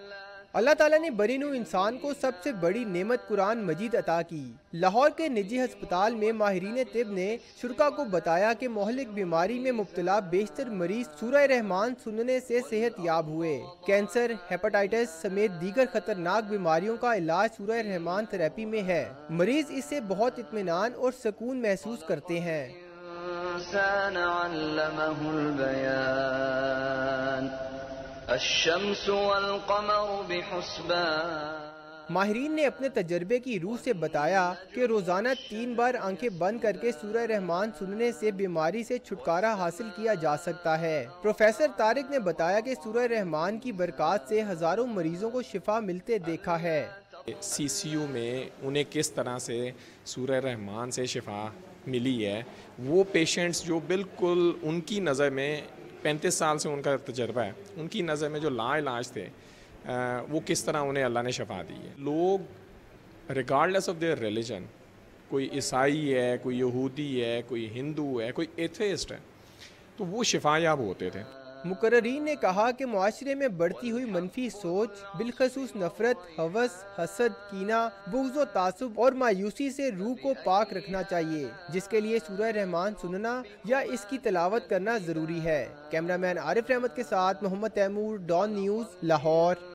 اللہ تعالیٰ نے بری نوع انسان کو سب سے بڑی نعمت قرآن مجید عطا کی۔ لاہور کے نجی ہسپتال میں ماہرین طب نے شرکاء کو بتایا کہ مہلک بیماری میں مبتلا بیشتر مریض سورہ رحمان سننے سے صحت یاب ہوئے۔ کینسر، ہیپاٹائٹس سمیت دیگر خطرناک بیماریوں کا علاج سورہ رحمان تھراپی میں ہے۔ مریض اس سے بہت اطمینان اور سکون محسوس کرتے ہیں۔ الشمس والقمر بحسبان۔ ماہرین نے اپنے تجربے کی روح سے بتایا کہ روزانہ 3 بار آنکھیں بند کر کے سورہ رحمان سننے سے بیماری سے چھٹکارا حاصل کیا جا سکتا ہے۔ پروفیسر طارق نے بتایا کہ سورہ رحمان کی برکات سے ہزاروں مریضوں کو شفا ملتے دیکھا ہے۔ سی سی یو میں انہیں کس طرح سے سورہ رحمان سے شفا ملی ہے، وہ پیشنٹس جو بالکل ان کی نظر میں 35 سال سے ان کا تجربہ ہے، ان کی نظر میں جو لا علاج تھے، وہ کس طرح انہیں اللہ نے شفا دی ہے۔ لوگ ریگارڈلیس آف دیئر ریلیجن، کوئی عیسائی ہے، کوئی یہودی ہے، کوئی ہندو ہے، کوئی ایتھیسٹ ہے، تو وہ شفا یاب ہوتے تھے۔ مقررین نے کہا کہ معاشرے میں بڑھتی ہوئی منفی سوچ، بالخصوص نفرت، ہوس، حسد، کینہ، بغض و تعصب اور مایوسی سے روح کو پاک رکھنا چاہیے، جس کے لیے سورہ رحمان سننا یا اس کی تلاوت کرنا ضروری ہے۔ کیمرہ مین عارف رحمت کے ساتھ محمد تیمور، ڈان نیوز، لاہور۔